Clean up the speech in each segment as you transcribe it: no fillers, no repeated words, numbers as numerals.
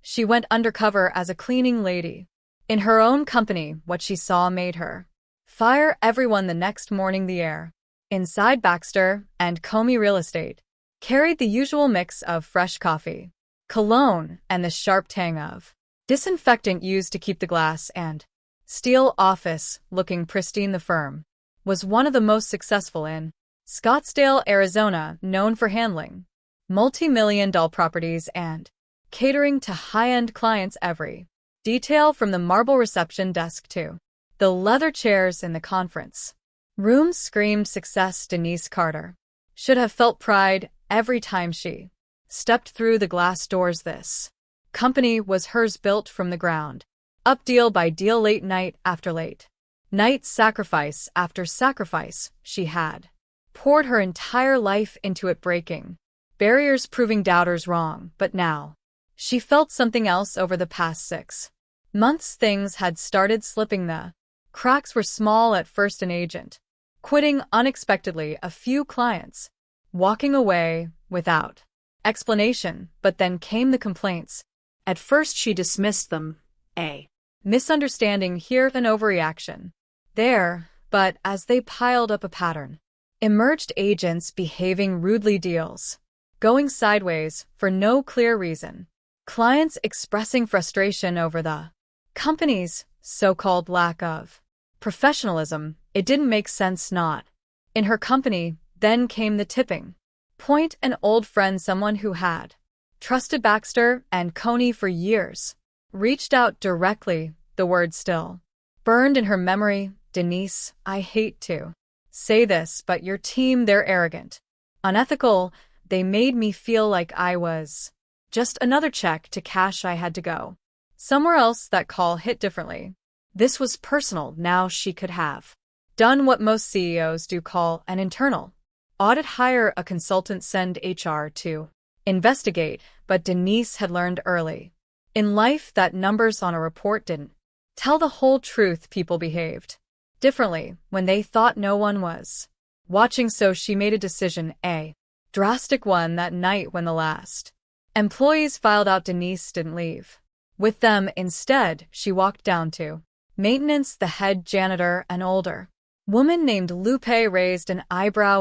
She went undercover as a cleaning lady. In her own company, what she saw made her fire everyone the next morning. The air inside Baxter and Comey Real Estate carried the usual mix of fresh coffee, cologne, and the sharp tang of disinfectant used to keep the glass and steel office looking pristine. The firm was one of the most successful in Scottsdale, Arizona, known for handling multi-million-dollar properties and catering to high-end clients. Every detail from the marble reception desk to the leather chairs in the conference room screamed success. Denise Carter should have felt pride every time she stepped through the glass doors. This company was hers, built from the ground up, deal by deal, late night after late night, sacrifice after sacrifice. She had poured her entire life into it, breaking barriers, proving doubters wrong. But now she felt something else. Over the past 6 months, things had started slipping. The cracks were small at first: an agent quitting unexpectedly, a few clients walking away without explanation. But then came the complaints. At first she dismissed them. A misunderstanding here, an overreaction there. But as they piled up, a pattern emerged: agents behaving rudely, deals going sideways for no clear reason, clients expressing frustration over the company's so-called lack of professionalism. It didn't make sense, not in her company. Then came the tipping point: an old friend, someone who had trusted Baxter and Coney for years, reached out directly. The word still burned in her memory. Denise, I hate to say this, but your team, they're arrogant, unethical. They made me feel like I was just another check to cash. I had to go somewhere else. That call hit differently. This was personal. Now she could have done what most CEOs do: call an internal audit, hire a consultant, send HR to investigate. But Denise had learned early in life that numbers on a report didn't tell the whole truth. People behaved differently when they thought no one was watching. So she made a decision, a drastic one. That night when the last employees filed out, Denise didn't leave with them. Instead, she walked down to maintenance. The head janitor, an older woman named Lupe, raised an eyebrow.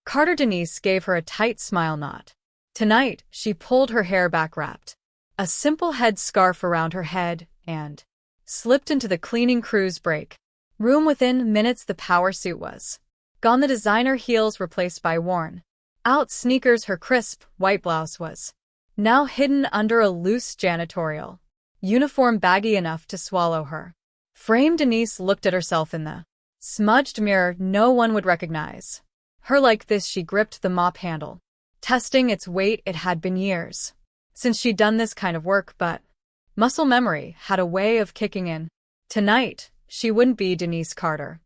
Carter. Denise gave her a tight smile. Not tonight. She pulled her hair back, wrapped a simple head scarf around her head, and slipped into the cleaning crew's break room. Within minutes, the power suit was gone, the designer heels replaced by worn out sneakers. Her crisp white blouse was now hidden under a loose janitorial uniform, baggy enough to swallow her frame. Denise looked at herself in the smudged mirror. No one would recognize her like this. She gripped the mop handle, testing its weight. It had been years since she'd done this kind of work, but muscle memory had a way of kicking in. Tonight, she wouldn't be Denise Carter,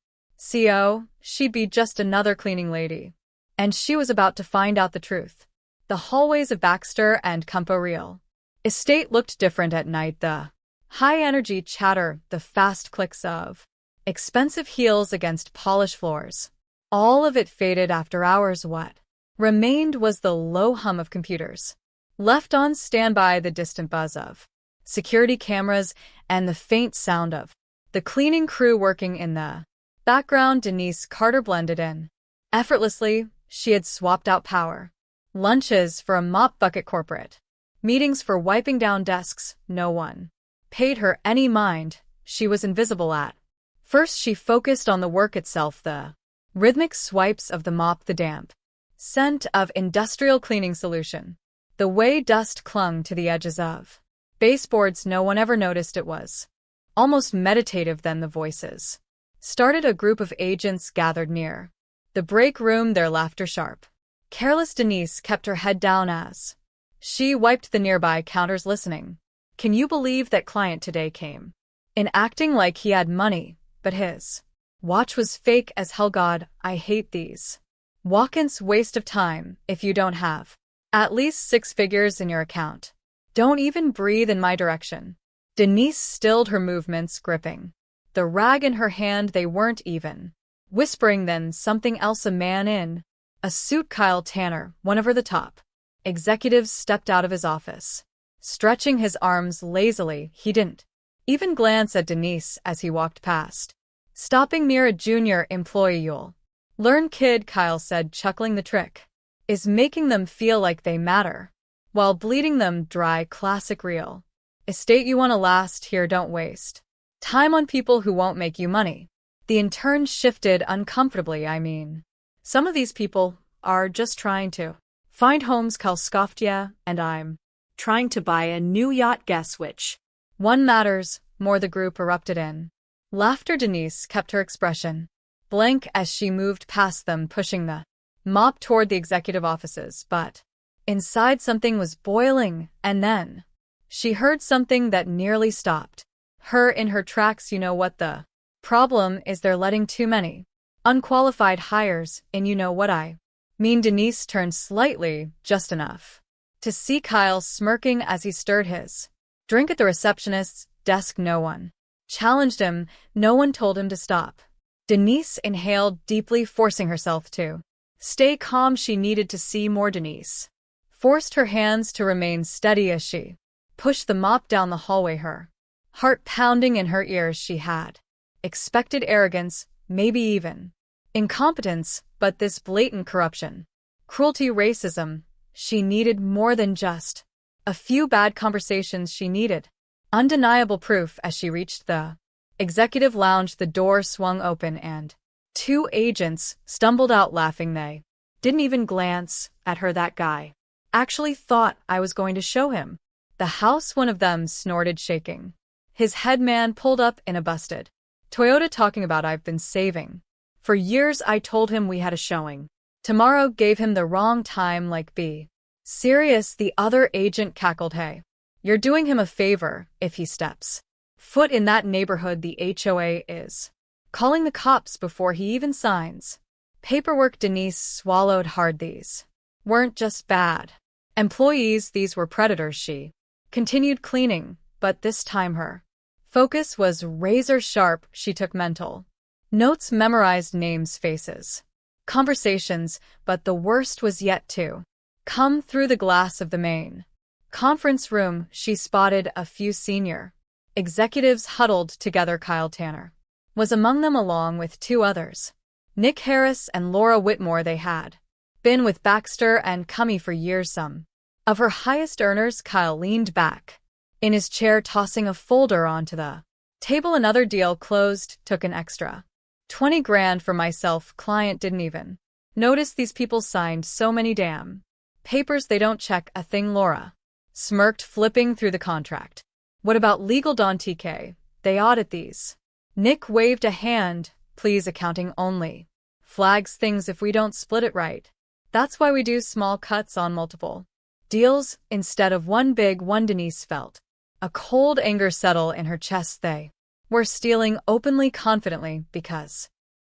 CO. She'd be just another cleaning lady. And she was about to find out the truth. The hallways of Baxter and Compo Real Estate looked different at night. The high-energy chatter, the fast clicks of expensive heels against polished floors, all of it faded after hours. What remained was the low hum of computers left on standby, the distant buzz of security cameras, and the faint sound of the cleaning crew working in the background. Denise Carter blended in effortlessly. She had swapped out power lunches for a mop bucket, corporate meetings for wiping down desks. No one paid her any mind. She was invisible at first. She focused on the work itself, the rhythmic swipes of the mop, the damp scent of industrial cleaning solution, the way dust clung to the edges of baseboards. No one ever noticed. It was almost meditative. Then the voices started. A group of agents gathered near the break room, their laughter sharp. Careless. Denise kept her head down as she wiped the nearby counters, listening. Can you believe that client today came in acting like he had money, but his watch was fake as hell? God, I hate these walk-ins. Waste of time. If you don't have at least 6 figures in your account, don't even breathe in my direction. Denise stilled her movements, gripping the rag in her hand. They weren't even whispering. Then something else. A man in a suit, Kyle Tanner, one of the top executives, stepped out of his office, Stretching his arms lazily, he didn't even glance at Denise as he walked past. Stopping near a junior employee, "You'll learn, kid," Kyle said, chuckling. "The trick is making them feel like they matter, while bleeding them dry." Classic real estate. You want to last here, don't waste time on people who won't make you money. The intern shifted uncomfortably. "I mean, some of these people are just trying to find homes," Kyle scoffed. "Yeah, and I'm trying to buy a new yacht. Guess which one matters more?" The group erupted in laughter. Denise kept her expression blank as she moved past them, pushing the mop toward the executive offices. But inside something was boiling, and then she heard something that nearly stopped her in her tracks. "You know what the problem is? They're letting too many unqualified hires in. You know what I mean?" Denise turned slightly, just enough to see Kyle smirking as he stirred his drink at the receptionist's desk. No one challenged him, no one told him to stop. Denise inhaled deeply, forcing herself to stay calm. She needed to see more. Denise forced her hands to remain steady as she pushed the mop down the hallway, her heart pounding in her ears. She had expected arrogance, maybe even incompetence, but this blatant corruption, cruelty, racism, she needed more than just a few bad conversations. She needed undeniable proof. As she reached the executive lounge, the door swung open and two agents stumbled out laughing. They didn't even glance at her. "That guy actually thought I was going to show him the house," one of them snorted, shaking his head. "Man pulled up in a busted Toyota talking about I've been saving for years. I told him we had a showing tomorrow, gave him the wrong time. Like, be serious." The other agent cackled. "Hey, you're doing him a favor if he steps foot in that neighborhood. The HOA is calling the cops before he even signs paperwork." Denise swallowed hard. These weren't just bad employees, these were predators. She continued cleaning, but this time her focus was razor sharp. She took mental notes, memorized names, faces, conversations, but the worst was yet to come. Through the glass of the main conference room, she spotted a few senior executives huddled together. Kyle Tanner was among them, along with two others, Nick Harris and Laura Whitmore. They had been with Baxter and Cummy for years, some of her highest earners. Kyle leaned back in his chair, tossing a folder onto the table. "Another deal closed, took an extra 20 grand for myself. Client didn't even notice. These people signed so many damn papers, they don't check a thing." Laura smirked, flipping through the contract. "What about legal? Don TK, they audit these." Nick waved a hand. "Please, accounting only flags things if we don't split it right. That's why we do small cuts on multiple deals instead of one big one." Denise felt a cold anger settle in her chest. They were stealing openly, confidently, because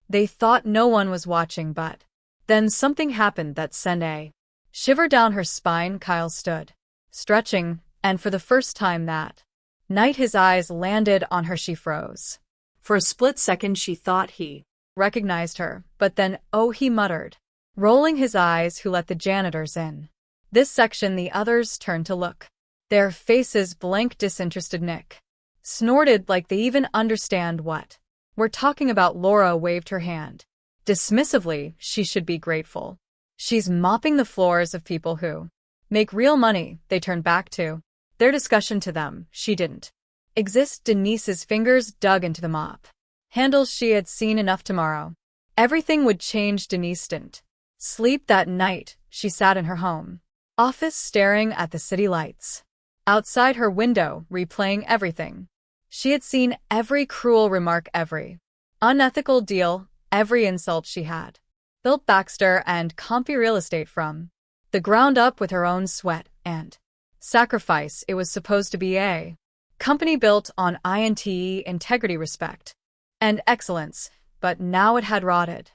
they thought no one was watching. But then something happened that sent a shiver down her spine. Kyle stood, stretching, and for the first time that night his eyes landed on her. She froze. For a split second she thought he recognized her, but then, "Oh," he muttered, rolling his eyes. "Who let the janitors in this section?" The others turned to look, their faces blank. "Disinterested." Nick snorted, "Like they even understand what we're talking about." Laura waved her hand dismissively. "She should be grateful. She's mopping the floors of people who make real money." They turned back to their discussion. To them, she didn't exist. Denise's fingers dug into the mop handles. She had seen enough. Tomorrow everything would change. Denise didn't sleep that night. She sat in her home office, staring at the city lights outside her window, replaying everything she had seen, every cruel remark, every unethical deal, every insult. She had built Baxter and Comfy Real Estate from the ground up with her own sweat and sacrifice. It was supposed to be a company built on integrity, respect, and excellence, but now it had rotted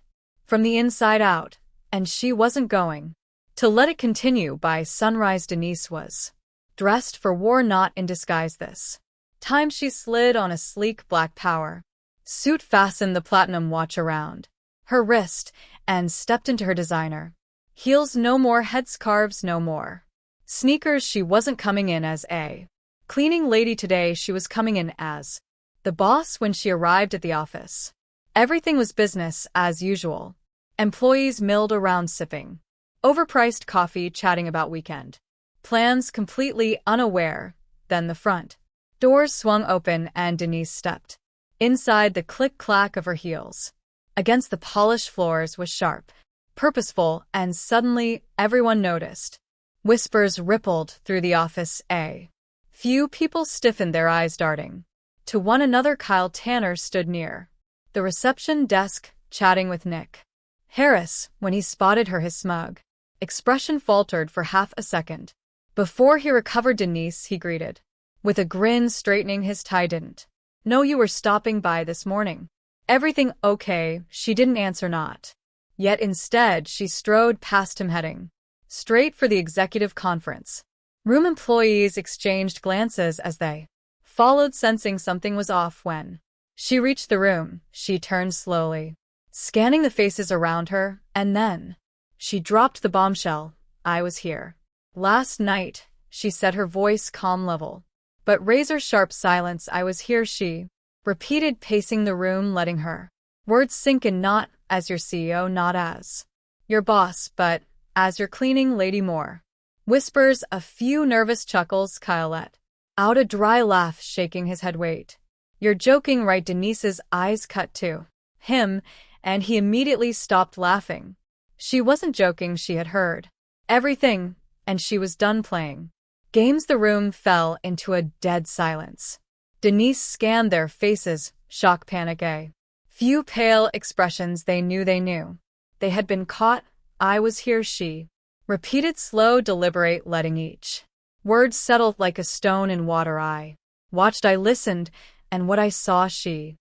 from the inside out, and she wasn't going to let it continue. By sunrise, Denise was dressed for war, not in disguise. This time she slid on a sleek black power suit, fastened the platinum watch around her wrist, and stepped into her designer heels. No more headscarves, no more Sneakers, she wasn't coming in as a cleaning lady today, she was coming in as the boss when she arrived at the office. Everything was business as usual. Employees milled around sipping overpriced coffee, chatting about weekend plans, completely unaware. Then the front doors swung open and Denise stepped inside. The click-clack of her heels against the polished floors was sharp, purposeful, and suddenly everyone noticed. Whispers rippled through the office. A few people stiffened, their eyes darting to one another. Kyle Tanner stood near the reception desk, chatting with Nick Harris. When he spotted her, his smug expression faltered for half a second. Before he recovered Denise, he greeted with a grin, straightening his tie. Didn't know you were stopping by this morning. Everything okay? She didn't answer, not yet. Instead, she strode past him, heading straight for the executive conference room. Employees exchanged glances as they followed, sensing something was off. When she reached the room, she turned slowly, scanning the faces around her, and then she dropped the bombshell. I was here last night, she said, her voice calm, level, but razor-sharp. Silence. I was here, she repeated, pacing the room, letting her words sink in. Not as your CEO, not as your boss, but as your cleaning lady. More whispers, a few nervous chuckles. Kyle let out a dry laugh, shaking his head. Wait, you're joking, right? Denise's eyes cut to him, and he immediately stopped laughing. She wasn't joking. She had heard everything, and she was done playing games. The room fell into a dead silence. Denise scanned their faces, shock, panic, a few pale expressions. They knew they had been caught. I was here, she repeated, slow, deliberate, letting each word settle like a stone in water. I watched, I listened, and what I saw, she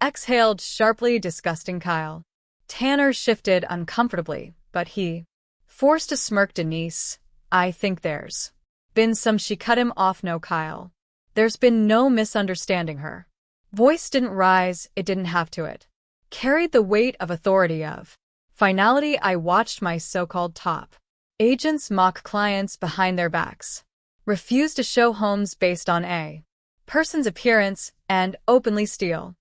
exhaled sharply. Disgusting. Kyle Tanner shifted uncomfortably, but he forced a smirk. Denise, I think there's been some. She cut him off. No, Kyle, there's been no misunderstanding. Her voice didn't rise, it didn't have to. It carried the weight of authority, of finality. I watched my so-called top agents mock clients behind their backs, refuse to show homes based on a person's appearance, and openly steal